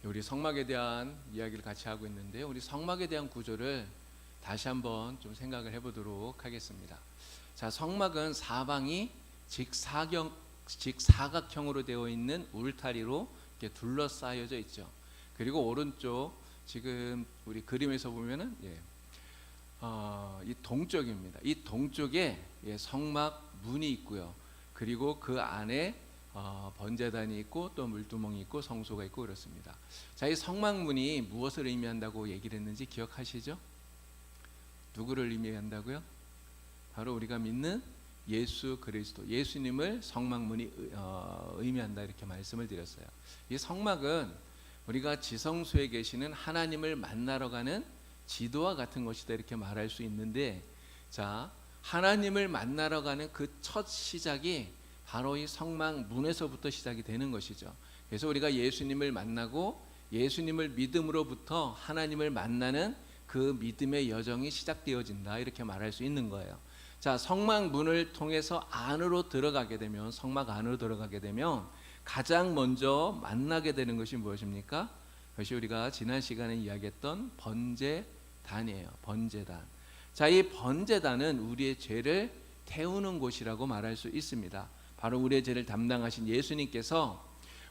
우리 성막에 대한 이야기를 같이 하고 있는데요. 우리 성막에 대한 구조를 다시 한번 좀 생각을 해보도록 하겠습니다. 자, 성막은 사방이 직사각형으로 되어 있는 울타리로 이렇게 둘러싸여져 있죠. 그리고 오른쪽 지금 우리 그림에서 보면은 이 동쪽입니다. 이 동쪽에 성막 문이 있고요. 그리고 그 안에 번제단이 있고 또 물두멍이 있고 성소가 있고 그렇습니다. 자, 이 성막문이 무엇을 의미한다고 얘기를 했는지 기억하시죠? 누구를 의미한다고요? 바로 우리가 믿는 예수 그리스도, 예수님을 성막문이 의미한다 이렇게 말씀을 드렸어요. 이 성막은 우리가 지성소에 계시는 하나님을 만나러 가는 지도와 같은 것이다 이렇게 말할 수 있는데, 자, 하나님을 만나러 가는 그 첫 시작이 바로 이 성막 문에서부터 시작이 되는 것이죠. 그래서 우리가 예수님을 만나고 예수님을 믿음으로부터 하나님을 만나는 그 믿음의 여정이 시작되어진다 이렇게 말할 수 있는 거예요. 자, 성막 문을 통해서 안으로 들어가게 되면, 성막 안으로 들어가게 되면 가장 먼저 만나게 되는 것이 무엇입니까? 그것이 우리가 지난 시간에 이야기했던 번제단이에요. 번제단. 자, 이 번제단은 우리의 죄를 태우는 곳이라고 말할 수 있습니다. 바로 우리의 죄를 담당하신 예수님께서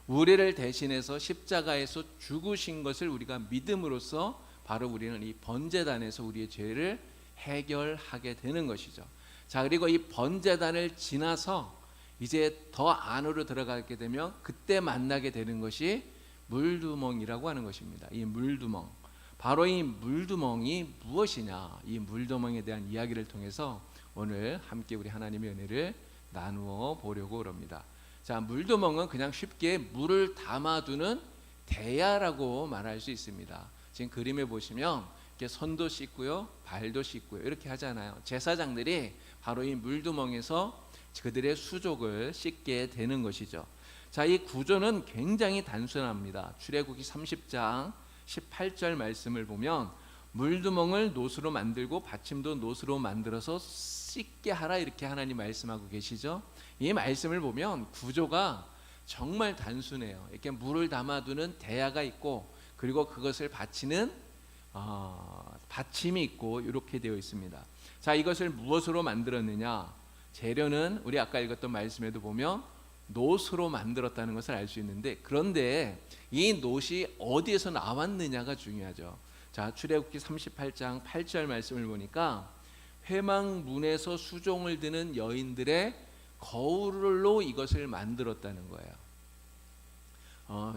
우리를 대신해서 십자가에서 죽으신 것을 우리가 믿음으로써 바로 우리는 이 번제단에서 우리의 죄를 해결하게 되는 것이죠. 자, 그리고 이 번제단을 지나서 이제 더 안으로 들어가게 되면 그때 만나게 되는 것이 물두멍이라고 하는 것입니다. 이 물두멍, 바로 이 물두멍이 무엇이냐, 이 물두멍에 대한 이야기를 통해서 오늘 함께 우리 하나님의 은혜를 나누어 보려고 합니다. 자, 물두멍은 그냥 쉽게 물을 담아두는 대야라고 말할 수 있습니다. 지금 그림에 보시면 이렇게 손도 씻고요, 발도 씻고요, 이렇게 하잖아요. 제사장들이 바로 이 물두멍에서 그들의 수족을 씻게 되는 것이죠. 자, 이 구조는 굉장히 단순합니다. 출애굽기 30장 18절 말씀을 보면 물두멍을 노수로 만들고 받침도 노수로 만들어서 씻게 하라 이렇게 하나님 말씀하고 계시죠. 이 말씀을 보면 구조가 정말 단순해요. 이렇게 물을 담아두는 대야가 있고, 그리고 그것을 받치는 받침이 있고 이렇게 되어 있습니다. 자, 이것을 무엇으로 만들었느냐? 재료는 우리 아까 읽었던 말씀에도 보면 노수로 만들었다는 것을 알 수 있는데, 그런데 이 노시 어디에서 나왔느냐가 중요하죠. 자, 출애굽기 38장 8절 말씀을 보니까 회막문에서 수종을 드는 여인들의 거울로 이것을 만들었다는 거예요.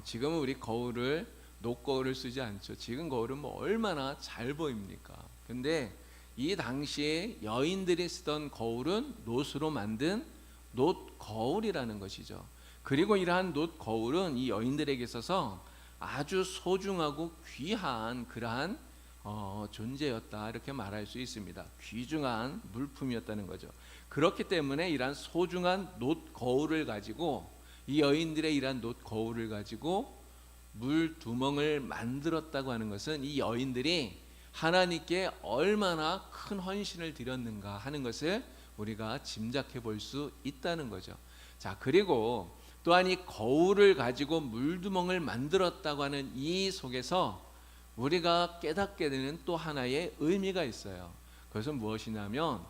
지금은 우리 거울을 녹거울을 쓰지 않죠. 지금 거울은 뭐 얼마나 잘 보입니까? 근데 이 당시에 여인들이 쓰던 거울은 노수로 만든 놋거울이라는 것이죠. 그리고 이러한 놋거울은 이 여인들에게 있어서 아주 소중하고 귀한 그러한 존재였다 이렇게 말할 수 있습니다. 귀중한 물품이었다는 거죠. 그렇기 때문에 이러한 소중한 놋거울을 가지고, 이 여인들의 이러한 놋거울을 가지고 물두멍을 만들었다고 하는 것은 이 여인들이 하나님께 얼마나 큰 헌신을 드렸는가 하는 것을 우리가 짐작해 볼 수 있다는 거죠. 자, 그리고 또한 이 거울을 가지고 물두멍을 만들었다고 하는 이 속에서 우리가 깨닫게 되는 또 하나의 의미가 있어요. 그것은 무엇이냐면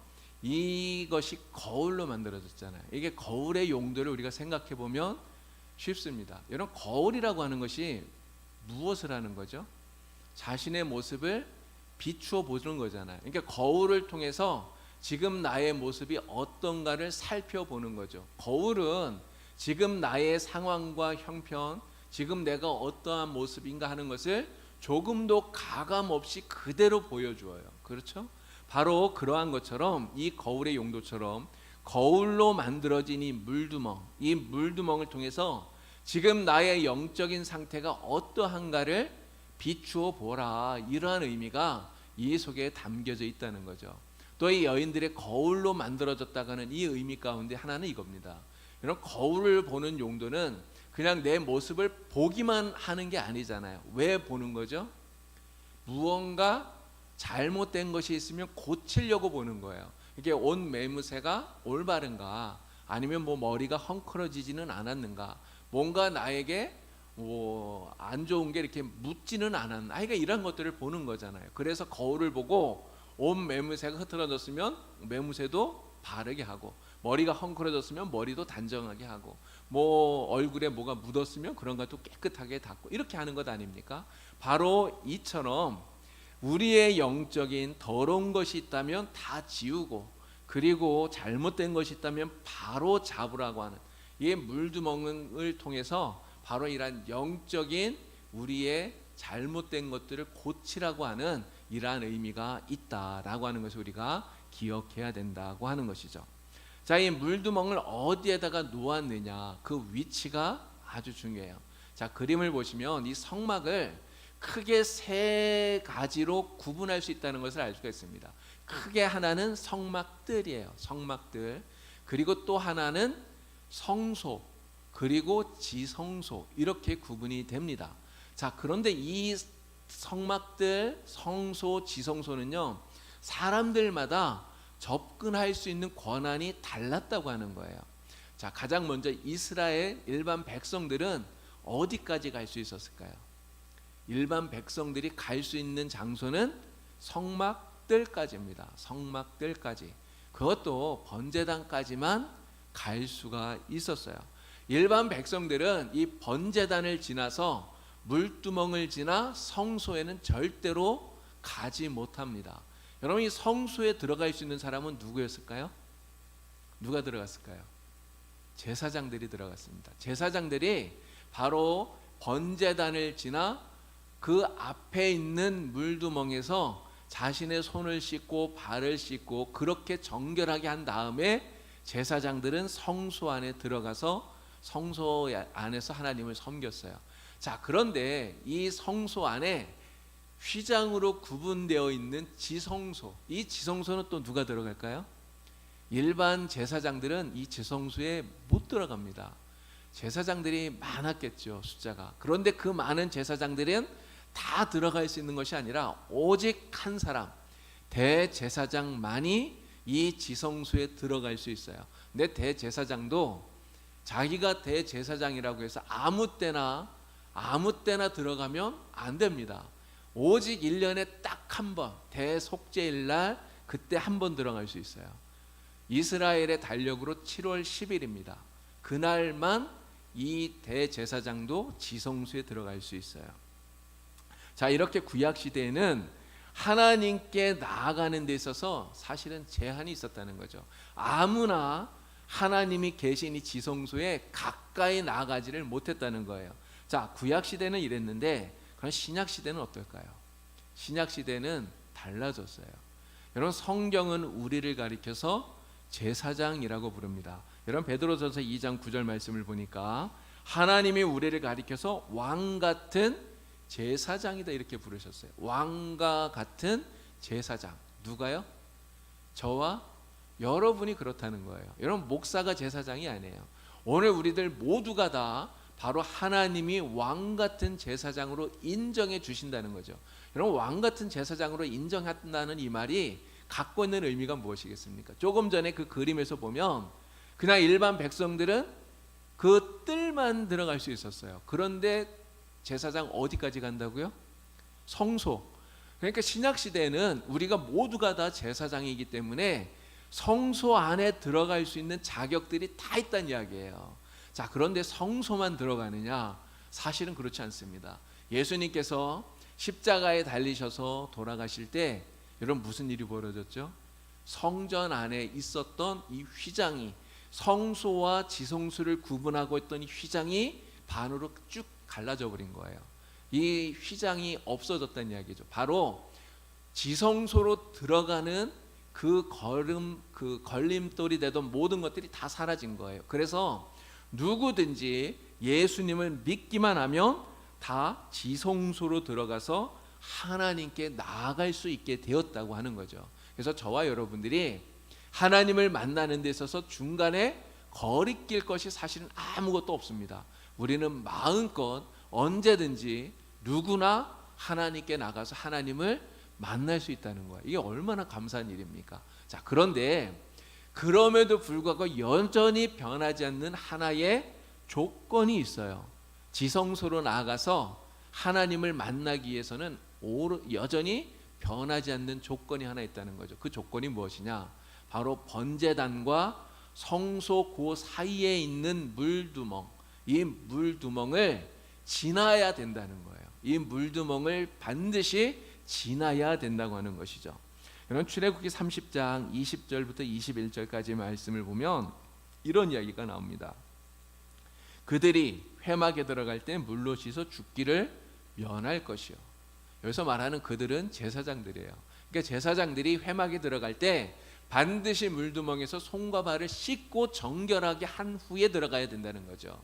이것이 거울로 만들어졌잖아요. 이게 거울의 용도를 우리가 생각해 보면 쉽습니다. 여러분, 거울이라고 하는 것이 무엇을 하는 거죠? 자신의 모습을 비추어 보는 거잖아요. 그러니까 거울을 통해서 지금 나의 모습이 어떤가를 살펴보는 거죠. 거울은 지금 나의 상황과 형편, 지금 내가 어떠한 모습인가 하는 것을 조금도 가감 없이 그대로 보여주어요. 그렇죠? 바로 그러한 것처럼 이 거울의 용도처럼 거울로 만들어진 이 물두멍을 통해서 지금 나의 영적인 상태가 어떠한가를 비추어 보라, 이러한 의미가 이 속에 담겨져 있다는 거죠. 또 이 여인들의 거울로 만들어졌다가는 이 의미 가운데 하나는 이겁니다. 이런 거울을 보는 용도는 그냥 내 모습을 보기만 하는 게 아니잖아요. 왜 보는 거죠? 무언가 잘못된 것이 있으면 고치려고 보는 거예요. 이게 옷 매무새가 올바른가, 아니면 뭐 머리가 헝클어지지는 않았는가, 뭔가 나에게 뭐 안 좋은 게 이렇게 묻지는 않았나, 아이가 이런 것들을 보는 거잖아요. 그래서 거울을 보고 온 매무새가 흐트러졌으면 매무새도 바르게 하고, 머리가 헝클어졌으면 머리도 단정하게 하고, 뭐 얼굴에 뭐가 묻었으면 그런 것도 깨끗하게 닦고, 이렇게 하는 것 아닙니까? 바로 이처럼 우리의 영적인 더러운 것이 있다면 다 지우고, 그리고 잘못된 것이 있다면 바로 잡으라고 하는 이 물두멍을 통해서 바로 이러한 영적인 우리의 잘못된 것들을 고치라고 하는 이러한 의미가 있다라고 하는 것을 우리가 기억해야 된다고 하는 것이죠. 자, 이 물두멍을 어디에다가 놓았느냐, 그 위치가 아주 중요해요. 자, 그림을 보시면 이 성막을 크게 세 가지로 구분할 수 있다는 것을 알 수가 있습니다. 크게 하나는 성막들이에요. 성막들. 그리고 또 하나는 성소, 그리고 지성소, 이렇게 구분이 됩니다. 자, 그런데 이 성막들, 성소, 지성소는요, 사람들마다 접근할 수 있는 권한이 달랐다고 하는 거예요. 자, 가장 먼저 이스라엘 일반 백성들은 어디까지 갈 수 있었을까요? 일반 백성들이 갈 수 있는 장소는 성막들까지입니다. 성막들까지. 그것도 번제단까지만 갈 수가 있었어요. 일반 백성들은 이 번제단을 지나서 물두멍을 지나 성소에는 절대로 가지 못합니다. 여러분, 이 성소에 들어갈 수 있는 사람은 누구였을까요? 누가 들어갔을까요? 제사장들이 들어갔습니다. 제사장들이 바로 번제단을 지나 그 앞에 있는 물두멍에서 자신의 손을 씻고 발을 씻고 그렇게 정결하게 한 다음에 제사장들은 성소 안에 들어가서 성소 안에서 하나님을 섬겼어요. 자, 그런데 이 성소 안에 휘장으로 구분되어 있는 지성소, 이 지성소는 또 누가 들어갈까요? 일반 제사장들은 이 지성소에 못 들어갑니다. 제사장들이 많았겠죠, 숫자가. 그런데 그 많은 제사장들은 다 들어갈 수 있는 것이 아니라 오직 한 사람, 대제사장만이 이 지성소에 들어갈 수 있어요. 근데 대제사장도 자기가 대제사장이라고 해서 아무 때나 들어가면 안 됩니다. 오직 1년에 딱 한 번, 대속죄일 날 그때 한 번 들어갈 수 있어요. 이스라엘의 달력으로 7월 10일입니다. 그날만 이 대제사장도 지성소에 들어갈 수 있어요. 자, 이렇게 구약 시대에는 하나님께 나아가는 데 있어서 사실은 제한이 있었다는 거죠. 아무나 하나님이 계신 이 지성소에 가까이 나아가지를 못했다는 거예요. 자, 구약 시대는 이랬는데 그럼 신약 시대는 어떨까요? 신약 시대는 달라졌어요. 여러분, 성경은 우리를 가리켜서 제사장이라고 부릅니다. 여러분, 베드로전서 2장 9절 말씀을 보니까 하나님이 우리를 가리켜서 왕 같은 제사장이다 이렇게 부르셨어요. 왕과 같은 제사장. 누가요? 저와 여러분이 그렇다는 거예요. 여러분, 목사가 제사장이 아니에요. 오늘 우리들 모두가 다 바로 하나님이 왕 같은 제사장으로 인정해 주신다는 거죠. 여러분, 왕 같은 제사장으로 인정한다는 이 말이 갖고 있는 의미가 무엇이겠습니까? 조금 전에 그 그림에서 보면 그냥 일반 백성들은 그 뜰만 들어갈 수 있었어요. 그런데 제사장 어디까지 간다고요? 성소. 그러니까 신약 시대에는 우리가 모두가 다 제사장이기 때문에 성소 안에 들어갈 수 있는 자격들이 다 있다는 이야기예요. 자, 그런데 성소만 들어가느냐? 사실은 그렇지 않습니다. 예수님께서 십자가에 달리셔서 돌아가실 때 여러분 무슨 일이 벌어졌죠? 성전 안에 있었던 이 휘장이, 성소와 지성소를 구분하고 있던 이 휘장이 반으로 쭉 갈라져 버린 거예요. 이 휘장이 없어졌다는 이야기죠. 바로 지성소로 들어가는 그 걸림돌이 되던 모든 것들이 다 사라진 거예요. 그래서 누구든지 예수님을 믿기만 하면 다 지성소로 들어가서 하나님께 나아갈 수 있게 되었다고 하는 거죠. 그래서 저와 여러분들이 하나님을 만나는 데 있어서 중간에 거리낄 것이 사실은 아무것도 없습니다. 우리는 마음껏 언제든지 누구나 하나님께 나가서 하나님을 만날 수 있다는 거예요. 이게 얼마나 감사한 일입니까? 자, 그런데 그럼에도 불구하고 여전히 변하지 않는 하나의 조건이 있어요. 지성소로 나아가서 하나님을 만나기 위해서는 여전히 변하지 않는 조건이 하나 있다는 거죠. 그 조건이 무엇이냐? 바로 번제단과 성소 그 사이에 있는 물두멍, 이 물두멍을 지나야 된다는 거예요. 이 물두멍을 반드시 지나야 된다고 하는 것이죠. 여러분, 출애굽기 30장 20절부터 21절까지 말씀을 보면 이런 이야기가 나옵니다. 그들이 회막에 들어갈 때 물로 씻어 죽기를 면할 것이요. 여기서 말하는 그들은 제사장들이에요. 그러니까 제사장들이 회막에 들어갈 때 반드시 물두멍에서 손과 발을 씻고 정결하게 한 후에 들어가야 된다는 거죠.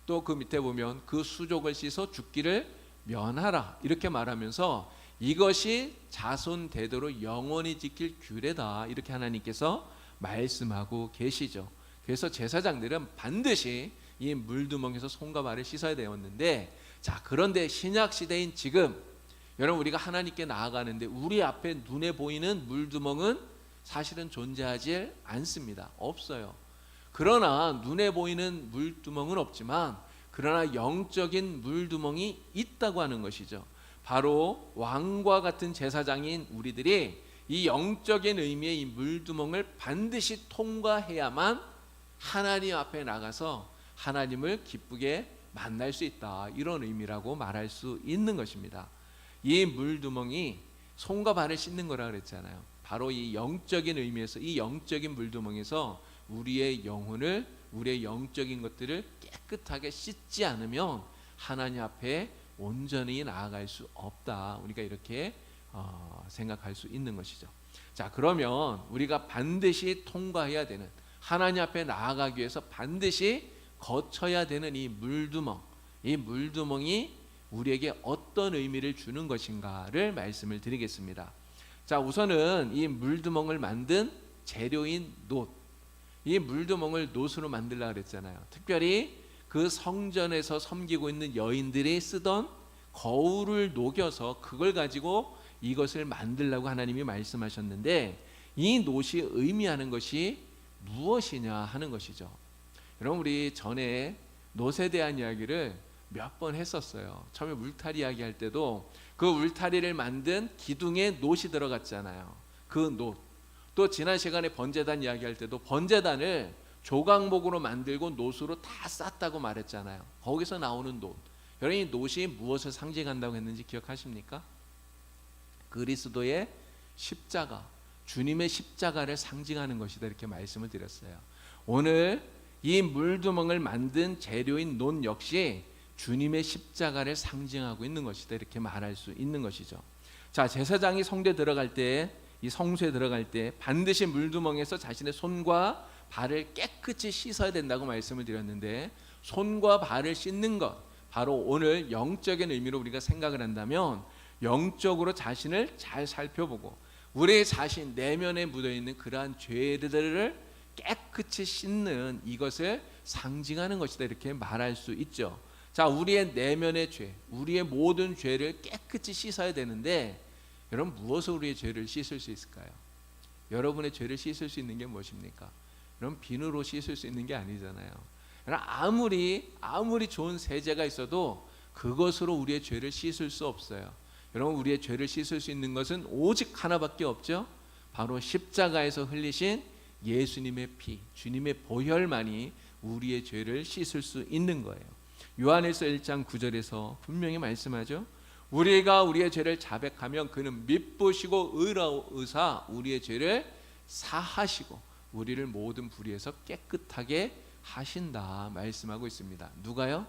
또 그 밑에 보면 그 수족을 씻어 죽기를 면하라 이렇게 말하면서 이것이 자손 대대로 영원히 지킬 규례다 이렇게 하나님께서 말씀하고 계시죠. 그래서 제사장들은 반드시 이 물두멍에서 손과 발을 씻어야 되었는데, 자, 그런데 신약 시대인 지금 여러분, 우리가 하나님께 나아가는데 우리 앞에 눈에 보이는 물두멍은 사실은 존재하지 않습니다. 없어요. 그러나 눈에 보이는 물두멍은 없지만 그러나 영적인 물두멍이 있다고 하는 것이죠. 바로 왕과 같은 제사장인 우리들이 이 영적인 의미의 이 물두멍을 반드시 통과해야만 하나님 앞에 나가서 하나님을 기쁘게 만날 수 있다, 이런 의미라고 말할 수 있는 것입니다. 이 물두멍이 손과 발을 씻는 거라 그랬잖아요. 바로 이 영적인 의미에서, 이 영적인 물두멍에서 우리의 영혼을, 우리의 영적인 것들을 깨끗하게 씻지 않으면 하나님 앞에 온전히 나아갈 수 없다, 우리가 이렇게 생각할 수 있는 것이죠. 자, 그러면 우리가 반드시 통과해야 되는, 하나님 앞에 나아가기 위해서 반드시 거쳐야 되는 이 물두멍, 이 물두멍이 우리에게 어떤 의미를 주는 것인가를 말씀을 드리겠습니다. 자, 우선은 이 물두멍을 만든 재료인 놋, 이 물두멍을 놋으로 만들려고 그랬잖아요. 특별히 그 성전에서 섬기고 있는 여인들이 쓰던 거울을 녹여서 그걸 가지고 이것을 만들라고 하나님이 말씀하셨는데, 이 놋이 의미하는 것이 무엇이냐 하는 것이죠. 여러분, 우리 전에 놋에 대한 이야기를 몇 번 했었어요. 처음에 울타리 이야기할 때도 그 울타리를 만든 기둥에 놋이 들어갔잖아요. 그 놋. 또 지난 시간에 번제단 이야기할 때도 번제단을 조각목으로 만들고 놋으로 다 쌌다고 말했잖아요. 거기서 나오는 놋. 여러분, 이 놋이 무엇을 상징한다고 했는지 기억하십니까? 그리스도의 십자가, 주님의 십자가를 상징하는 것이다, 이렇게 말씀을 드렸어요. 오늘 이 물두멍을 만든 재료인 놋 역시 주님의 십자가를 상징하고 있는 것이다, 이렇게 말할 수 있는 것이죠. 자, 제사장이 성전에 들어갈 때, 이 성소에 들어갈 때 반드시 물두멍에서 자신의 손과 발을 깨끗이 씻어야 된다고 말씀을 드렸는데, 손과 발을 씻는 것, 바로 오늘 영적인 의미로 우리가 생각을 한다면 영적으로 자신을 잘 살펴보고 우리의 자신 내면에 묻어있는 그러한 죄들을 깨끗이 씻는, 이것을 상징하는 것이다, 이렇게 말할 수 있죠. 자, 우리의 내면의 죄, 우리의 모든 죄를 깨끗이 씻어야 되는데, 여러분, 무엇으로 우리의 죄를 씻을 수 있을까요? 여러분의 죄를 씻을 수 있는 게 무엇입니까? 여러분, 비누로 씻을 수 있는 게 아니잖아요. 아무리 좋은 세제가 있어도 그것으로 우리의 죄를 씻을 수 없어요. 여러분, 우리의 죄를 씻을 수 있는 것은 오직 하나밖에 없죠. 바로 십자가에서 흘리신 예수님의 피, 주님의 보혈만이 우리의 죄를 씻을 수 있는 거예요. 요한일서 1장 9절에서 분명히 말씀하죠. 우리가 우리의 죄를 자백하면 그는 미쁘시고 의로우사 우리의 죄를 사하시고 우리를 모든 불의에서 깨끗하게 하신다 말씀하고 있습니다. 누가요?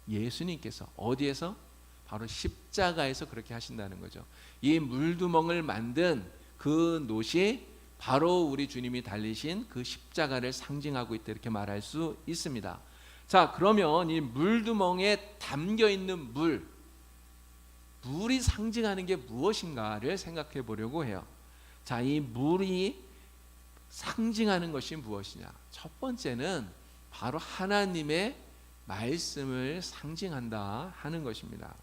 예수님께서. 어디에서? 바로 십자가에서 그렇게 하신다는 거죠. 이 물두멍을 만든 그 놋이 바로 우리 주님이 달리신 그 십자가를 상징하고 있다, 이렇게 말할 수 있습니다. 자, 그러면 이 물두멍에 담겨 있는 물이 상징하는 게 무엇인가를 생각해 보려고 해요. 자, 이 물이 상징하는 것이 무엇이냐? 첫 번째는 바로 하나님의 말씀을 상징한다 하는 것입니다.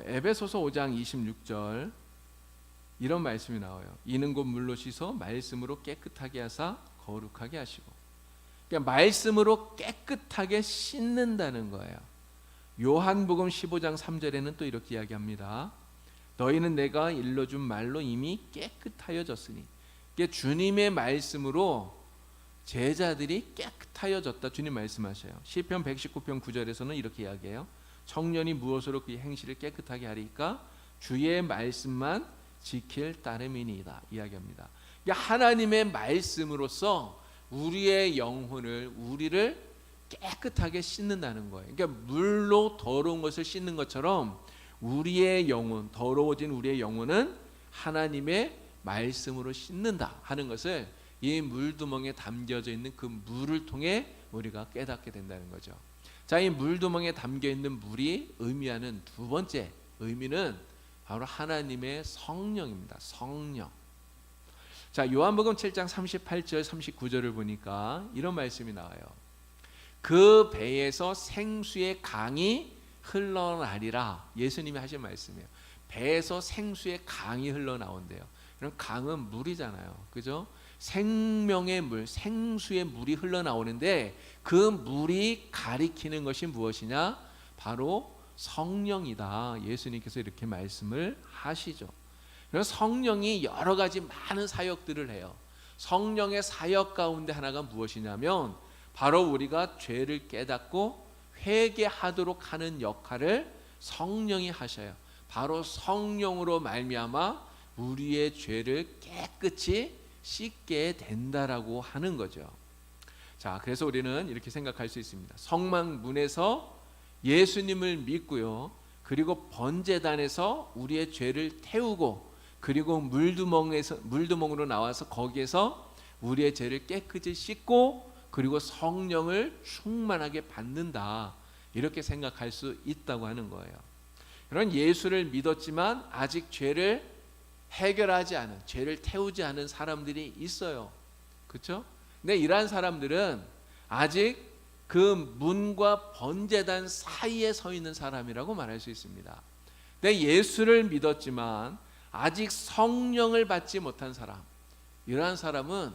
에베소서 5장 26절 이런 말씀이 나와요. 이는 곧 물로 씻어 말씀으로 깨끗하게 하사 거룩하게 하시고. 그러니까 말씀으로 깨끗하게 씻는다는 거예요. 요한복음 15장 3절에는 또 이렇게 이야기합니다. 너희는 내가 일러준 말로 이미 깨끗하여졌으니. 그러니까 주님의 말씀으로 제자들이 깨끗하여졌다. 주님 말씀하셔요. 시편 119편 9절에서는 이렇게 이야기해요. 청년이 무엇으로 그의 행실을 깨끗하게 하리까? 주의 말씀만 지킬 따름이니이다. 이야기합니다. 그러니까 하나님의 말씀으로써 우리의 영혼을, 우리를 깨끗하게 씻는다는 거예요. 그러니까 물로 더러운 것을 씻는 것처럼 우리의 영혼, 더러워진 우리의 영혼은 하나님의 말씀으로 씻는다 하는 것을 이 물두멍에 담겨져 있는 그 물을 통해 우리가 깨닫게 된다는 거죠. 자, 이 물두멍에 담겨 있는 물이 의미하는 두 번째 의미는 바로 하나님의 성령입니다. 성령. 자, 요한복음 7장 38절 39절을 보니까 이런 말씀이 나와요. 그 배에서 생수의 강이 흘러나리라. 예수님이 하신 말씀이에요. 배에서 생수의 강이 흘러나온대요. 그럼 강은 물이잖아요. 그죠? 생명의 물, 생수의 물이 흘러나오는데 그 물이 가리키는 것이 무엇이냐? 바로 성령이다. 예수님께서 이렇게 말씀을 하시죠. 그래서 성령이 여러 가지 많은 사역들을 해요. 성령의 사역 가운데 하나가 무엇이냐면 바로 우리가 죄를 깨닫고 회개하도록 하는 역할을 성령이 하셔요. 바로 성령으로 말미암아 우리의 죄를 깨끗이 씻게 된다라고 하는 거죠. 자, 그래서 우리는 이렇게 생각할 수 있습니다. 성막문에서 예수님을 믿고요. 그리고 번제단에서 우리의 죄를 태우고 그리고 물두멍으로 나와서 거기에서 우리의 죄를 깨끗이 씻고 그리고 성령을 충만하게 받는다. 이렇게 생각할 수 있다고 하는 거예요. 그런 예수를 믿었지만 아직 죄를 해결하지 않은, 죄를 태우지 않은 사람들이 있어요. 그렇죠? 근데 이러한 사람들은 아직 그 문과 번제단 사이에 서 있는 사람이라고 말할 수 있습니다. 근데 예수를 믿었지만 아직 성령을 받지 못한 사람, 이러한 사람은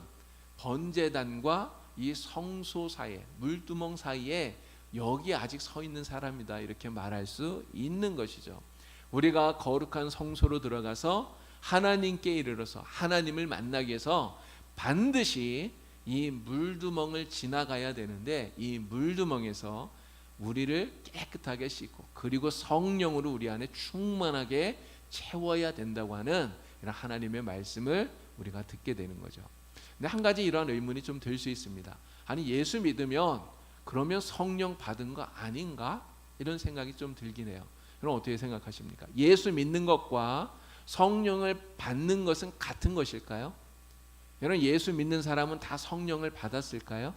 번제단과 이 성소 사이에, 물두멍 사이에 여기 아직 서 있는 사람이다. 이렇게 말할 수 있는 것이죠. 우리가 거룩한 성소로 들어가서 하나님께 이르러서 하나님을 만나기 위해서 반드시 이 물두멍을 지나가야 되는데 이 물두멍에서 우리를 깨끗하게 씻고 그리고 성령으로 우리 안에 충만하게 채워야 된다고 하는 이런 하나님의 말씀을 우리가 듣게 되는 거죠. 근데 한 가지 이러한 의문이 좀 들 수 있습니다. 아니, 예수 믿으면 그러면 성령 받은 거 아닌가? 이런 생각이 좀 들긴 해요. 그럼 어떻게 생각하십니까? 예수 믿는 것과 성령을 받는 것은 같은 것일까요? 여러분, 예수 믿는 사람은 다 성령을 받았을까요?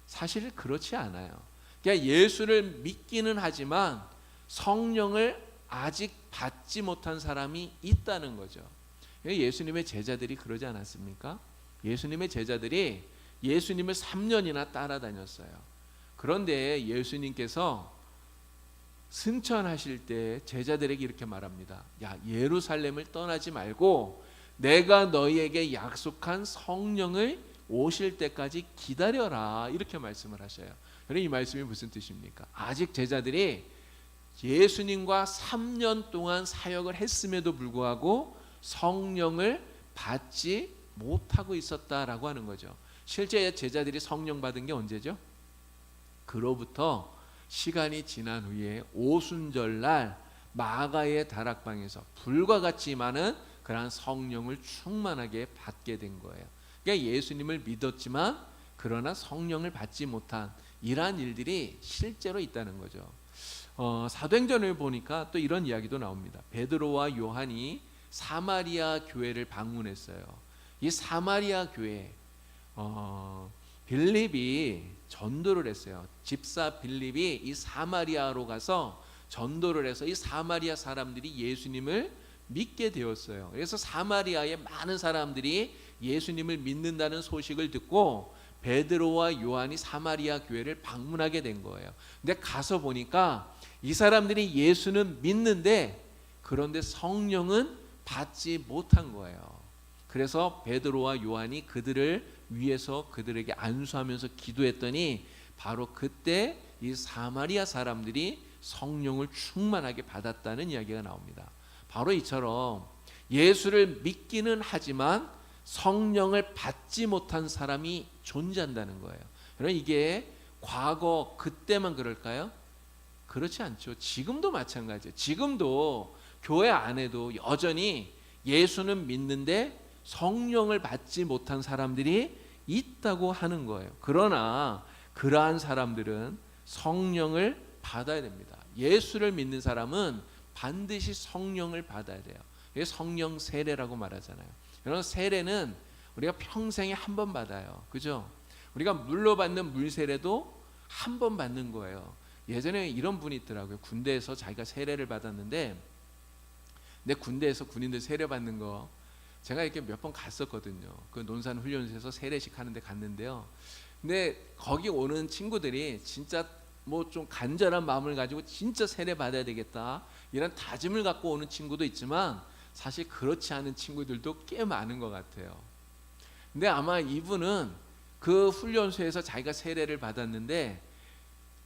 사실 그렇지 않아요. 그러니까 예수를 믿기는 하지만 성령을 아직 받지 못한 사람이 있다는 거죠. 예수님의 제자들이 그러지 않았습니까? 예수님의 제자들이 예수님을 3년이나 따라다녔어요. 그런데 예수님께서 승천하실 때 제자들에게 이렇게 말합니다. 야, 예루살렘을 떠나지 말고 내가 너희에게 약속한 성령을 오실 때까지 기다려라. 이렇게 말씀을 하셔요. 그럼 이 말씀이 무슨 뜻입니까? 아직 제자들이 예수님과 3년 동안 사역을 했음에도 불구하고 성령을 받지 못하고 있었다라고 하는 거죠. 실제 제자들이 성령 받은 게 언제죠? 그로부터 시간이 지난 후에 오순절날 마가의 다락방에서 불과 같이 많은 그러한 성령을 충만하게 받게 된 거예요. 그러니까 예수님을 믿었지만 그러나 성령을 받지 못한 이러한 일들이 실제로 있다는 거죠. 사도행전을 보니까 또 이런 이야기도 나옵니다. 베드로와 요한이 사마리아 교회를 방문했어요. 이 사마리아 교회 빌립이 전도를 했어요. 집사 빌립이 이 사마리아로 가서 전도를 해서 이 사마리아 사람들이 예수님을 믿게 되었어요. 그래서 사마리아의 많은 사람들이 예수님을 믿는다는 소식을 듣고 베드로와 요한이 사마리아 교회를 방문하게 된 거예요. 근데 가서 보니까 이 사람들이 예수는 믿는데 그런데 성령은 받지 못한 거예요. 그래서 베드로와 요한이 그들을 위에서 그들에게 안수하면서 기도했더니 바로 그때 이 사마리아 사람들이 성령을 충만하게 받았다는 이야기가 나옵니다. 바로 이처럼 예수를 믿기는 하지만 성령을 받지 못한 사람이 존재한다는 거예요. 여러분, 이게 과거 그때만 그럴까요? 그렇지 않죠. 지금도 마찬가지예요. 지금도 교회 안에도 여전히 예수는 믿는데 성령을 받지 못한 사람들이 있다고 하는 거예요. 그러나 그러한 사람들은 성령을 받아야 됩니다. 예수를 믿는 사람은 반드시 성령을 받아야 돼요. 이게 성령 세례라고 말하잖아요. 여러분, 세례는 우리가 평생에 한 번 받아요. 그죠? 우리가 물로 받는 물 세례도 한 번 받는 거예요. 예전에 이런 분이 있더라고요. 군대에서 자기가 세례를 받았는데, 내 군대에서 군인들 세례 받는 거 제가 이렇게 몇 번 갔었거든요. 그 논산 훈련소에서 세례식 하는데 갔는데요. 근데 거기 오는 친구들이 진짜 뭐 좀 간절한 마음을 가지고 진짜 세례 받아야 되겠다 이런 다짐을 갖고 오는 친구도 있지만 사실 그렇지 않은 친구들도 꽤 많은 것 같아요. 근데 아마 이분은 그 훈련소에서 자기가 세례를 받았는데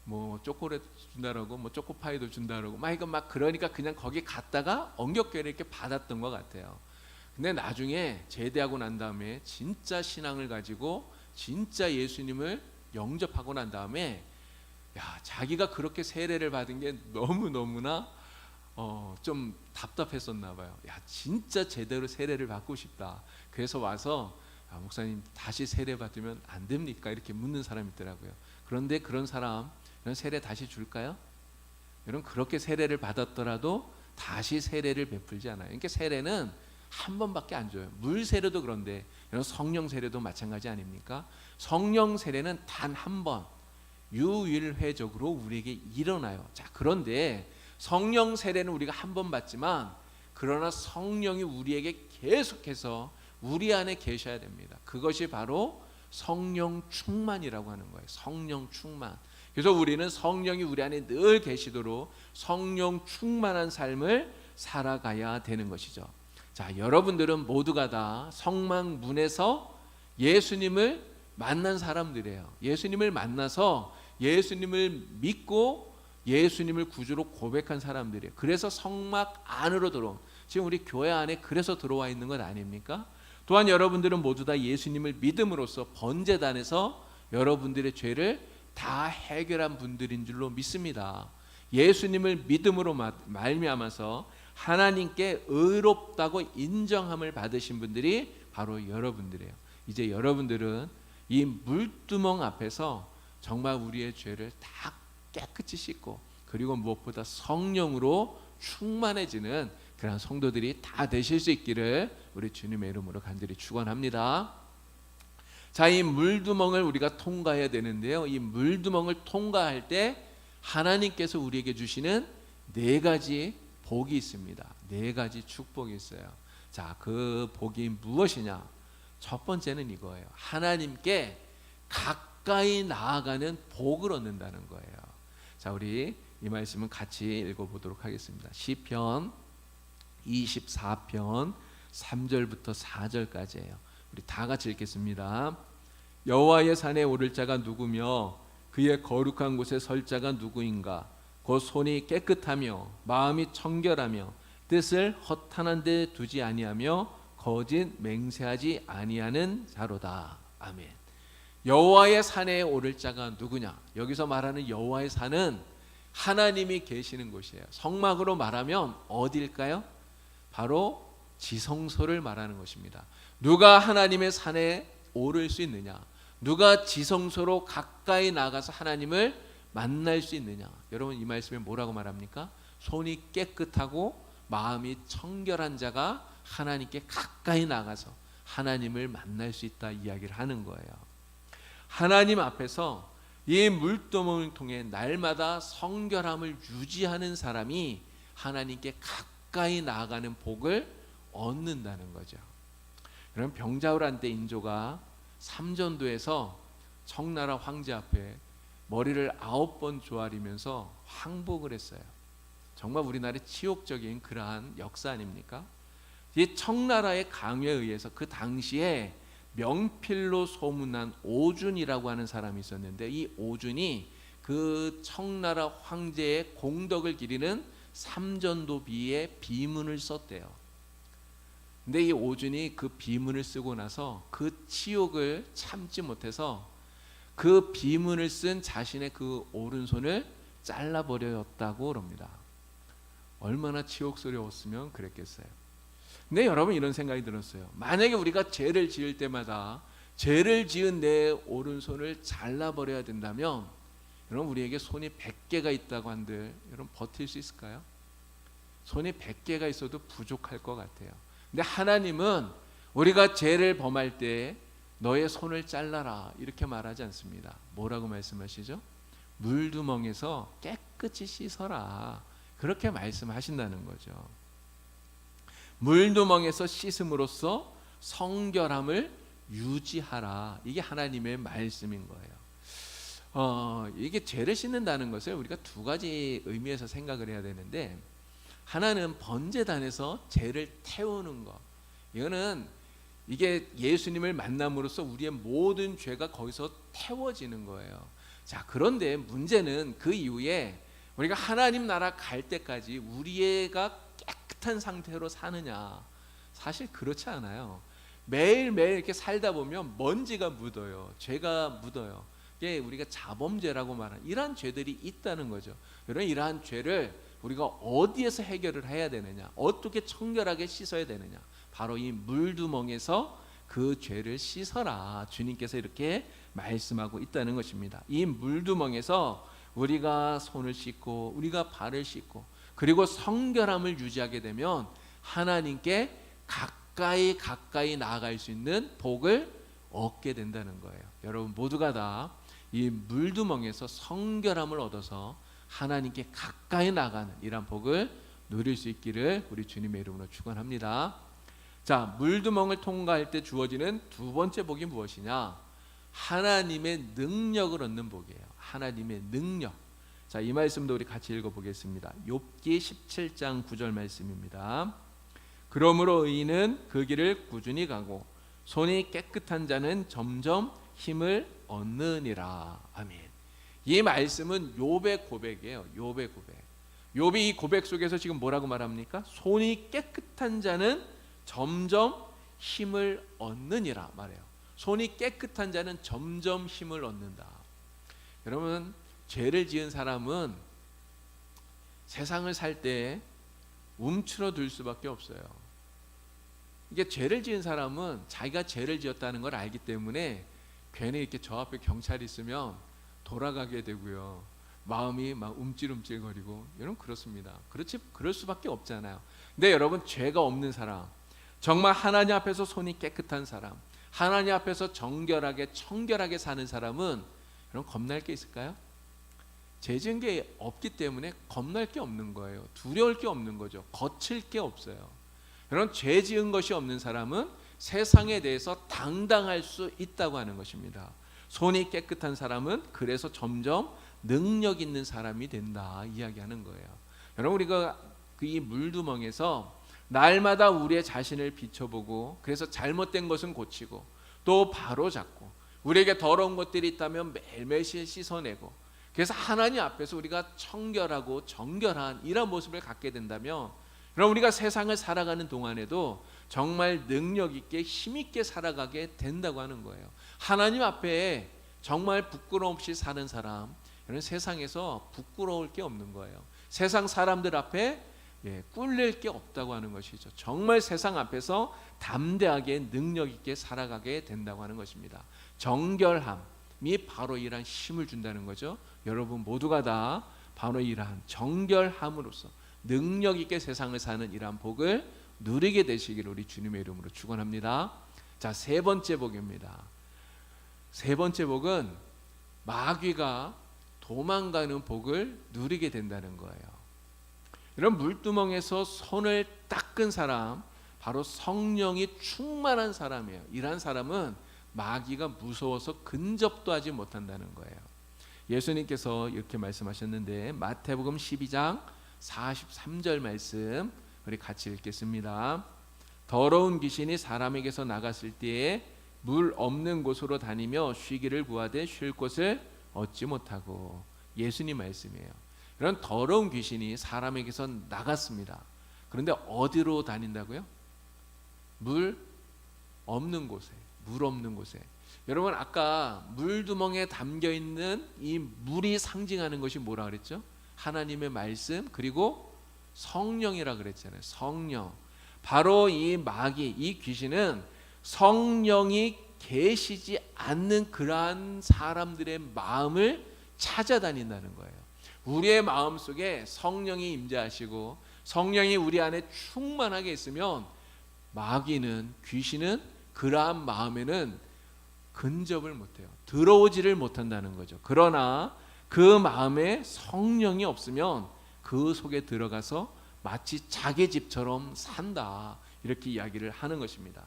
뭐 초콜릿 준다라고 뭐 초코파이도 준다라고 막 그러니까 그냥 거기 갔다가 엉겹결에 이렇게 받았던 것 같아요. 근데 나중에 제대하고 난 다음에 진짜 신앙을 가지고 진짜 예수님을 영접하고 난 다음에 자기가 그렇게 세례를 받은 게 너무너무나 좀 답답했었나 봐요. 진짜 제대로 세례를 받고 싶다. 그래서 와서 목사님 다시 세례 받으면 안 됩니까? 이렇게 묻는 사람이 있더라고요. 그런데 그런 사람 이런 세례 다시 줄까요? 여러분, 그렇게 세례를 받았더라도 다시 세례를 베풀지 않아요. 그러니까 세례는 한 번밖에 안 줘요. 물 세례도 그런데 여러분, 성령 세례도 마찬가지 아닙니까? 성령 세례는 단 한 번 유일회적으로 우리에게 일어나요. 자, 그런데 성령 세례는 우리가 한 번 받지만 그러나 성령이 우리에게 계속해서 우리 안에 계셔야 됩니다. 그것이 바로 성령 충만이라고 하는 거예요. 성령 충만. 그래서 우리는 성령이 우리 안에 늘 계시도록 성령 충만한 삶을 살아가야 되는 것이죠. 자, 여러분들은 모두가 다 성막문에서 예수님을 만난 사람들이에요. 예수님을 만나서 예수님을 믿고 예수님을 구주로 고백한 사람들이에요. 그래서 성막 안으로 들어온, 지금 우리 교회 안에 그래서 들어와 있는 것 아닙니까? 또한 여러분들은 모두 다 예수님을 믿음으로써 번제단에서 여러분들의 죄를 다 해결한 분들인 줄로 믿습니다. 예수님을 믿음으로 말미암아서 하나님께 의롭다고 인정함을 받으신 분들이 바로 여러분들이에요. 이제 여러분들은 이 물두멍 앞에서 정말 우리의 죄를 다 깨끗이 씻고 그리고 무엇보다 성령으로 충만해지는 그런 성도들이 다 되실 수 있기를 우리 주님의 이름으로 간절히 축원합니다. 자, 이 물두멍을 우리가 통과해야 되는데요. 이 물두멍을 통과할 때 하나님께서 우리에게 주시는 네 가지 복이 있습니다. 네 가지 축복이 있어요. 자, 그 복이 무엇이냐? 첫 번째는 이거예요. 하나님께 가까이 나아가는 복을 얻는다는 거예요. 자, 우리 이 말씀은 같이 읽어보도록 하겠습니다. 시편 24편 3절부터 4절까지예요. 우리 다 같이 읽겠습니다. 여호와의 산에 오를 자가 누구며 그의 거룩한 곳에 설 자가 누구인가? 곧 손이 깨끗하며 마음이 청결하며 뜻을 허탄한 데 두지 아니하며 거짓 맹세하지 아니하는 자로다. 아멘. 여호와의 산에 오를 자가 누구냐? 여기서 말하는 여호와의 산은 하나님이 계시는 곳이에요. 성막으로 말하면 어디일까요? 바로 지성소를 말하는 것입니다. 누가 하나님의 산에 오를 수 있느냐? 누가 지성소로 가까이 나가서 하나님을 만날 수 있느냐? 여러분, 이 말씀에 뭐라고 말합니까? 손이 깨끗하고 마음이 청결한 자가 하나님께 가까이 나가서 하나님을 만날 수 있다 이야기를 하는 거예요. 하나님 앞에서 이 물두멍을 통해 날마다 성결함을 유지하는 사람이 하나님께 가까이 나아가는 복을 얻는다는 거죠. 여러분, 병자호란때 인조가 삼전도에서 청나라 황제 앞에 머리를 9번 조아리면서 항복을 했어요. 정말 우리나라의 치욕적인 그러한 역사 아닙니까? 이 청나라의 강요에 의해서 그 당시에 명필로 소문난 오준이라고 하는 사람이 있었는데, 이 오준이 그 청나라 황제의 공덕을 기리는 삼전도비의 비문을 썼대요. 근데 이 오준이 그 비문을 쓰고 나서 그 치욕을 참지 못해서 그 비문을 쓴 자신의 그 오른손을 잘라버렸다고 그럽니다. 얼마나 치욕스러웠으면 그랬겠어요. 근데 여러분, 이런 생각이 들었어요. 만약에 우리가 죄를 지을 때마다 죄를 지은 내 오른손을 잘라버려야 된다면, 여러분, 우리에게 손이 100개가 있다고 한들 여러분 버틸 수 있을까요? 손이 100개가 있어도 부족할 것 같아요. 근데 하나님은 우리가 죄를 범할 때 너의 손을 잘라라 이렇게 말하지 않습니다. 뭐라고 말씀하시죠? 물두멍에서 깨끗이 씻어라, 그렇게 말씀하신다는 거죠. 물두멍에서 씻음으로써 성결함을 유지하라, 이게 하나님의 말씀인 거예요. 이게 죄를 씻는다는 것을 우리가 두 가지 의미에서 생각을 해야 되는데, 하나는 번제단에서 죄를 태우는 것, 이거는 이게 예수님을 만남으로써 우리의 모든 죄가 거기서 태워지는 거예요. 자, 그런데 문제는 그 이후에 우리가 하나님 나라 갈 때까지 우리가 깨끗한 상태로 사느냐? 사실 그렇지 않아요. 매일매일 이렇게 살다 보면 먼지가 묻어요. 죄가 묻어요. 이게 우리가 자범죄라고 말하는 이러한 죄들이 있다는 거죠. 그러나 이러한 죄를 우리가 어디에서 해결을 해야 되느냐, 어떻게 청결하게 씻어야 되느냐, 바로 이 물두멍에서 그 죄를 씻어라, 주님께서 이렇게 말씀하고 있다는 것입니다. 이 물두멍에서 우리가 손을 씻고 우리가 발을 씻고 그리고 성결함을 유지하게 되면 하나님께 가까이 나아갈 수 있는 복을 얻게 된다는 거예요. 여러분 모두가 다 이 물두멍에서 성결함을 얻어서 하나님께 가까이 나가는 이런 복을 누릴 수 있기를 우리 주님의 이름으로 축원합니다. 자, 물두멍을 통과할 때 주어지는 두 번째 복이 무엇이냐? 하나님의 능력을 얻는 복이에요. 하나님의 능력. 자, 이 말씀도 우리 같이 읽어보겠습니다. 욥기 17장 9절 말씀입니다. 그러므로 의인은 그 길을 꾸준히 가고 손이 깨끗한 자는 점점 힘을 얻느니라. 아멘. 이 말씀은 욥의 고백이에요. 욥의 고백. 욥이 이 고백 속에서 지금 뭐라고 말합니까? 손이 깨끗한 자는 점점 힘을 얻느니라 말해요. 손이 깨끗한 자는 점점 힘을 얻는다. 여러분, 죄를 지은 사람은 세상을 살 때 움츠러들 수밖에 없어요. 이게 죄를 지은 사람은 자기가 죄를 지었다는 걸 알기 때문에 괜히 이렇게 저 앞에 경찰이 있으면 돌아가게 되고요. 마음이 막 움찔움찔거리고, 여러분 그렇습니다. 그럴 수밖에 없잖아요. 근데 여러분, 죄가 없는 사람, 정말 하나님 앞에서 손이 깨끗한 사람, 하나님 앞에서 정결하게 청결하게 사는 사람은 여러분 겁날 게 있을까요? 죄 지은 게 없기 때문에 겁날 게 없는 거예요. 두려울 게 없는 거죠. 거칠 게 없어요. 여러분, 죄 지은 것이 없는 사람은 세상에 대해서 당당할 수 있다고 하는 것입니다. 손이 깨끗한 사람은 그래서 점점 능력 있는 사람이 된다 이야기하는 거예요. 여러분, 우리가 이 물두멍에서 날마다 우리의 자신을 비춰보고, 그래서 잘못된 것은 고치고 또 바로잡고, 우리에게 더러운 것들이 있다면 매일매일 씻어내고, 그래서 하나님 앞에서 우리가 청결하고 정결한 이런 모습을 갖게 된다면, 그럼 우리가 세상을 살아가는 동안에도 정말 능력 있게 힘 있게 살아가게 된다고 하는 거예요. 하나님 앞에 정말 부끄러움 없이 사는 사람, 세상에서 부끄러울 게 없는 거예요. 세상 사람들 앞에 꿀릴 게 없다고 하는 것이죠. 정말 세상 앞에서 담대하게 능력 있게 살아가게 된다고 하는 것입니다. 정결함이 바로 이러한 힘을 준다는 거죠. 여러분 모두가 다 바로 이러한 정결함으로써 능력 있게 세상을 사는 이러한 복을 누리게 되시기를 우리 주님의 이름으로 축원합니다. 자, 세 번째 복입니다. 세 번째 복은 마귀가 도망가는 복을 누리게 된다는 거예요. 이런 물두멍에서 손을 닦은 사람, 바로 성령이 충만한 사람이에요. 이러한 사람은 마귀가 무서워서 근접도 하지 못한다는 거예요. 예수님께서 이렇게 말씀하셨는데, 마태복음 12장 43절 말씀 우리 같이 읽겠습니다. 더러운 귀신이 사람에게서 나갔을 때에 물 없는 곳으로 다니며 쉬기를 구하되 쉴 곳을 얻지 못하고. 예수님 말씀이에요. 이런 더러운 귀신이 사람에게서 나갔습니다. 그런데 어디로 다닌다고요? 물 없는 곳에, 물 없는 곳에. 여러분 아까 물두멍에 담겨 있는 이 물이 상징하는 것이 뭐라 그랬죠? 하나님의 말씀 그리고 성령이라 그랬잖아요. 성령. 바로 이 마귀, 이 귀신은 성령이 계시지 않는 그러한 사람들의 마음을 찾아다닌다는 거예요. 우리의 마음 속에 성령이 임재하시고 성령이 우리 안에 충만하게 있으면 마귀는, 귀신은 그러한 마음에는 근접을 못해요. 들어오지를 못한다는 거죠. 그러나 그 마음에 성령이 없으면 그 속에 들어가서 마치 자기 집처럼 산다, 이렇게 이야기를 하는 것입니다.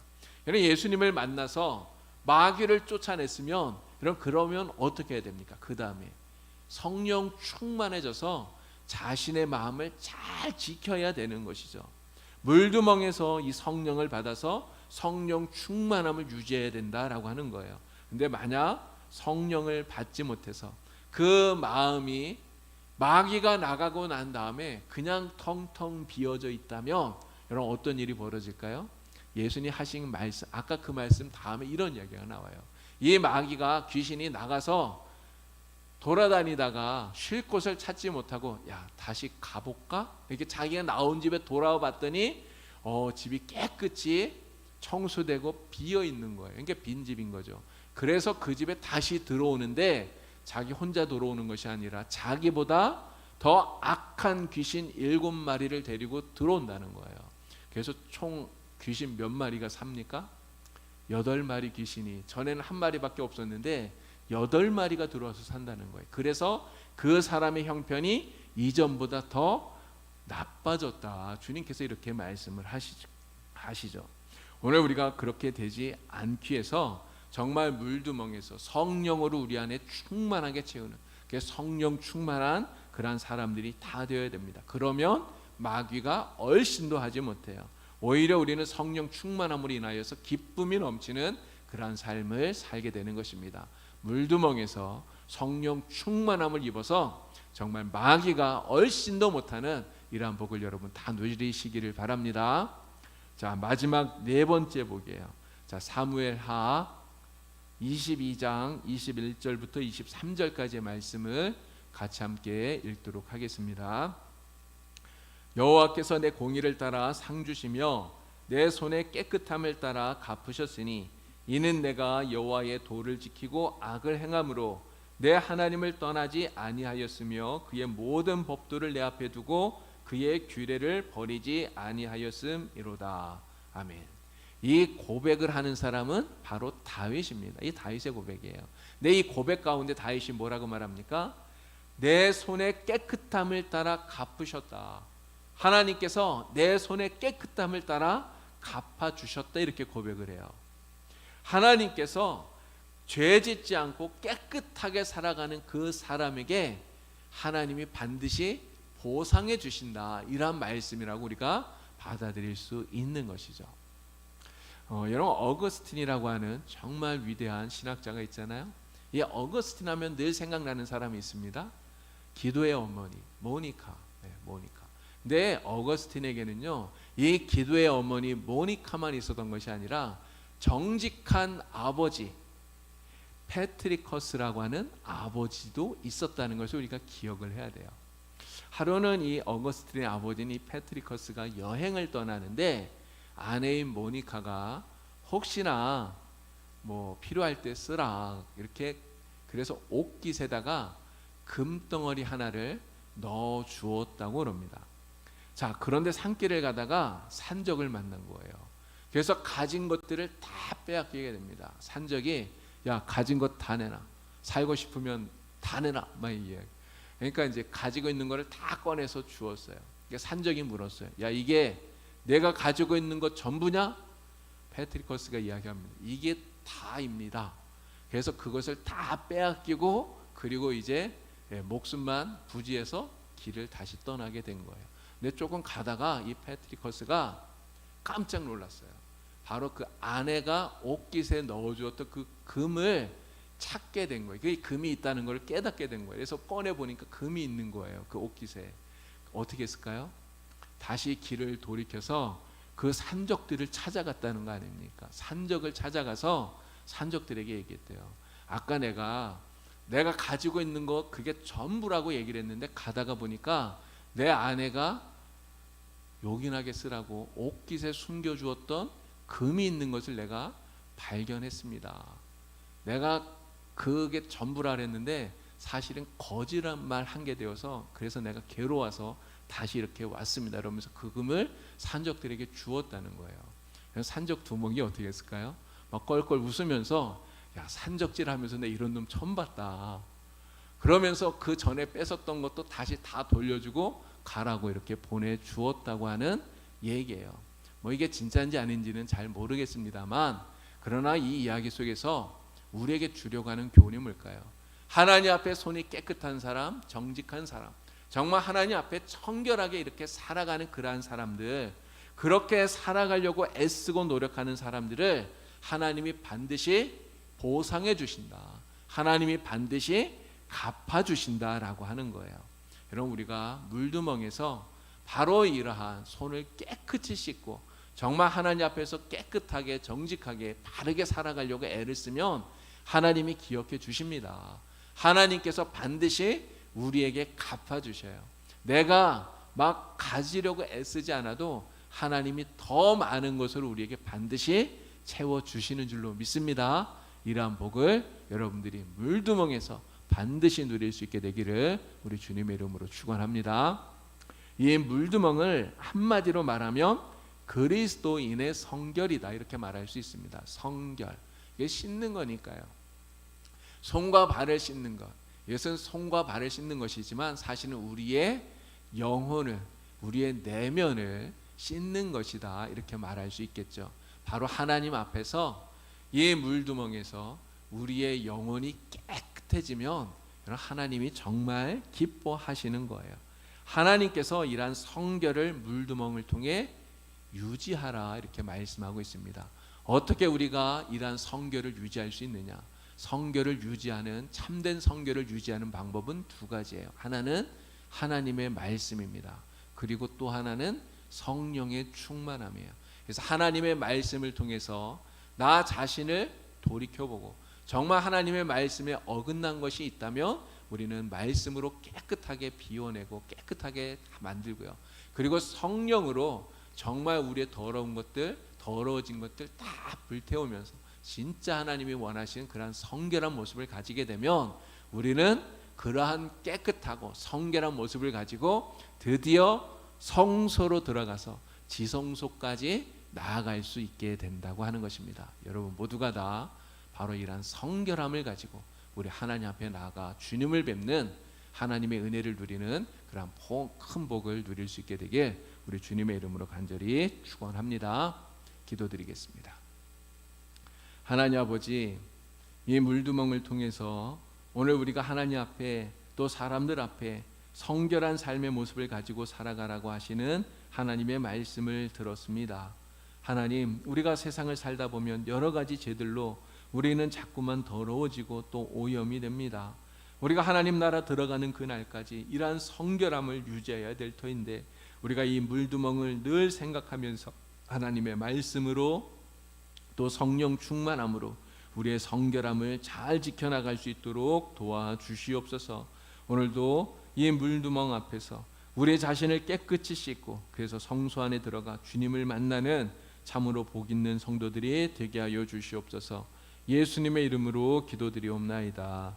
여러분 예수님을 만나서 마귀를 쫓아냈으면 그러면 어떻게 해야 됩니까? 그 다음에 성령 충만해져서 자신의 마음을 잘 지켜야 되는 것이죠. 물두멍에서 이 성령을 받아서 성령 충만함을 유지해야 된다라고 하는 거예요. 근데 만약 성령을 받지 못해서 그 마음이 마귀가 나가고 난 다음에 그냥 텅텅 비어져 있다면 여러분 어떤 일이 벌어질까요? 예수님 하신 말씀, 아까 그 말씀 다음에 이런 이야기가 나와요. 이 마귀가, 귀신이 나가서 돌아다니다가 쉴 곳을 찾지 못하고 야 다시 가볼까? 이렇게 자기가 나온 집에 돌아와 봤더니 집이 깨끗이 청소되고 비어 있는 거예요. 그러니까 빈집인 거죠. 그래서 그 집에 다시 들어오는데 자기 혼자 들어오는 것이 아니라 자기보다 더 악한 귀신 7마리를 데리고 들어온다는 거예요. 그래서 총 귀신 몇 마리가 삽니까? 8마리 귀신이, 전에는 1마리밖에 없었는데 8마리가 들어와서 산다는 거예요. 그래서 그 사람의 형편이 이전보다 더 나빠졌다. 주님께서 이렇게 말씀을 하시죠. 오늘 우리가 그렇게 되지 않기 위해서 정말 물두멍에서 성령으로 우리 안에 충만하게 채우는, 성령 충만한 그러한 사람들이 다 되어야 됩니다. 그러면 마귀가 얼씬도 하지 못해요. 오히려 우리는 성령 충만함으로 인하여서 기쁨이 넘치는 그러한 삶을 살게 되는 것입니다. 물두멍에서 성령 충만함을 입어서 정말 마귀가 얼씬도 못하는 이러한 복을 여러분 다 누리시기를 바랍니다. 자, 마지막 4번째 복이에요. 자, 사무엘하 22장 21절부터 23절까지의 말씀을 같이 함께 읽도록 하겠습니다. 여호와께서 내 공의를 따라 상 주시며 내 손의 깨끗함을 따라 갚으셨으니 이는 내가 여호와의 도를 지키고 악을 행함으로 내 하나님을 떠나지 아니하였으며 그의 모든 법도를 내 앞에 두고 그의 규례를 버리지 아니하였음이로다. 아멘. 이 고백을 하는 사람은 바로 다윗입니다. 이 다윗의 고백이에요. 근데 이 고백 가운데 다윗이 뭐라고 말합니까? 내 손의 깨끗함을 따라 갚으셨다. 하나님께서 내 손의 깨끗함을 따라 갚아주셨다, 이렇게 고백을 해요. 하나님께서 죄 짓지 않고 깨끗하게 살아가는 그 사람에게 하나님이 반드시 보상해 주신다, 이러한 말씀이라고 우리가 받아들일 수 있는 것이죠. 여러분 어거스틴이라고 하는 정말 위대한 신학자가 있잖아요. 이 어거스틴 하면 늘 생각나는 사람이 있습니다. 기도의 어머니 모니카. 모니카. 근데 어거스틴에게는요, 이 기도의 어머니 모니카만 있었던 것이 아니라 정직한 아버지 페트리커스라고 하는 아버지도 있었다는 것을 우리가 기억을 해야 돼요. 하루는 이 어거스틴의 아버지인 이 페트리커스가 여행을 떠나는데 아내인 모니카가 혹시나 뭐 필요할 때 쓰라, 이렇게 그래서 옷깃에다가 금덩어리 하나를 넣어 주었다고 그럽니다. 자, 그런데 산길을 가다가 산적을 만난 거예요. 그래서 가진 것들을 다 빼앗기게 됩니다. 산적이 야, 가진 것 다 내놔, 살고 싶으면 다 내놔, 막 이야기. 그러니까 이제 가지고 있는 거를 다 꺼내서 주었어요. 그러니까 산적이 물었어요. 야, 이게 내가 가지고 있는 것 전부냐? 페트리커스가 이야기합니다. 이게 다입니다. 그래서 그것을 다 빼앗기고 그리고 이제 목숨만 부지해서 길을 다시 떠나게 된 거예요. 근데 조금 가다가 이 페트리커스가 깜짝 놀랐어요. 바로 그 아내가 옷깃에 넣어주었던 그 금을 찾게 된 거예요. 그 금이 있다는 걸 깨닫게 된 거예요. 그래서 꺼내 보니까 금이 있는 거예요. 그 옷깃에. 어떻게 했을까요? 다시 길을 돌이켜서 그 산적들을 찾아갔다는 거 아닙니까? 산적을 찾아가서 산적들에게 얘기했대요. 아까 내가 가지고 있는 거 그게 전부라고 얘기를 했는데 가다가 보니까 내 아내가 요긴하게 쓰라고 옷깃에 숨겨주었던 금이 있는 것을 내가 발견했습니다. 내가 그게 전부라 그랬는데 사실은 거짓한 말 한 게 되어서 그래서 내가 괴로워서 다시 이렇게 왔습니다. 그러면서 그 금을 산적들에게 주었다는 거예요. 그래서 산적 두목이 어떻게 했을까요? 막 껄껄 웃으면서 야, 산적질 하면서 내 이런 놈 처음 봤다. 그러면서 그 전에 뺏었던 것도 다시 다 돌려주고 가라고 이렇게 보내주었다고 하는 얘기예요. 뭐 이게 진짜인지 아닌지는 잘 모르겠습니다만, 그러나 이 이야기 속에서 우리에게 주려고 하는 교훈이 뭘까요? 하나님 앞에 손이 깨끗한 사람, 정직한 사람, 정말 하나님 앞에 청결하게 이렇게 살아가는 그러한 사람들, 그렇게 살아가려고 애쓰고 노력하는 사람들을 하나님이 반드시 보상해 주신다. 하나님이 반드시 갚아주신다라고 하는 거예요. 여러분, 우리가 물두멍에서 바로 이러한 손을 깨끗이 씻고 정말 하나님 앞에서 깨끗하게 정직하게 바르게 살아가려고 애를 쓰면 하나님이 기억해 주십니다. 하나님께서 반드시 우리에게 갚아주셔요. 내가 막 가지려고 애쓰지 않아도 하나님이 더 많은 것을 우리에게 반드시 채워주시는 줄로 믿습니다. 이러한 복을 여러분들이 물두멍에서 반드시 누릴 수 있게 되기를 우리 주님의 이름으로 축원합니다. 이 물두멍을 한마디로 말하면 그리스도인의 성결이다, 이렇게 말할 수 있습니다. 성결, 이게 씻는 거니까요. 손과 발을 씻는 것, 이것은 손과 발을 씻는 것이지만 사실은 우리의 영혼을, 우리의 내면을 씻는 것이다, 이렇게 말할 수 있겠죠. 바로 하나님 앞에서 이 물두멍에서 우리의 영혼이 깨끗해지면 하나님이 정말 기뻐하시는 거예요. 하나님께서 이러한 성결을 물두멍을 통해 유지하라, 이렇게 말씀하고 있습니다. 어떻게 우리가 이러한 성결을 유지할 수 있느냐? 성결을 유지하는, 참된 성결을 유지하는 방법은 두 가지예요. 하나는 하나님의 말씀입니다. 그리고 또 하나는 성령의 충만함이에요. 그래서 하나님의 말씀을 통해서 나 자신을 돌이켜보고 정말 하나님의 말씀에 어긋난 것이 있다면 우리는 말씀으로 깨끗하게 비워내고 깨끗하게 만들고요. 그리고 성령으로 정말 우리의 더러운 것들, 더러워진 것들 다 불태우면서 진짜 하나님이 원하시는 그러한 성결한 모습을 가지게 되면 우리는 그러한 깨끗하고 성결한 모습을 가지고 드디어 성소로 들어가서 지성소까지 나아갈 수 있게 된다고 하는 것입니다. 여러분 모두가 다 바로 이러한 성결함을 가지고 우리 하나님 앞에 나아가 주님을 뵙는, 하나님의 은혜를 누리는 그러한 큰 복을 누릴 수 있게 되길 우리 주님의 이름으로 간절히 축원합니다. 기도드리겠습니다. 하나님 아버지, 이 물두멍을 통해서 오늘 우리가 하나님 앞에 또 사람들 앞에 성결한 삶의 모습을 가지고 살아가라고 하시는 하나님의 말씀을 들었습니다. 하나님, 우리가 세상을 살다 보면 여러 가지 죄들로 우리는 자꾸만 더러워지고 또 오염이 됩니다. 우리가 하나님 나라 들어가는 그날까지 이러한 성결함을 유지해야 될 터인데 우리가 이 물두멍을 늘 생각하면서 하나님의 말씀으로 또 성령 충만함으로 우리의 성결함을 잘 지켜나갈 수 있도록 도와주시옵소서. 오늘도 이 물두멍 앞에서 우리 자신을 깨끗이 씻고 그래서 성소 안에 들어가 주님을 만나는 참으로 복 있는 성도들이 되게 하여 주시옵소서. 예수님의 이름으로 기도드리옵나이다.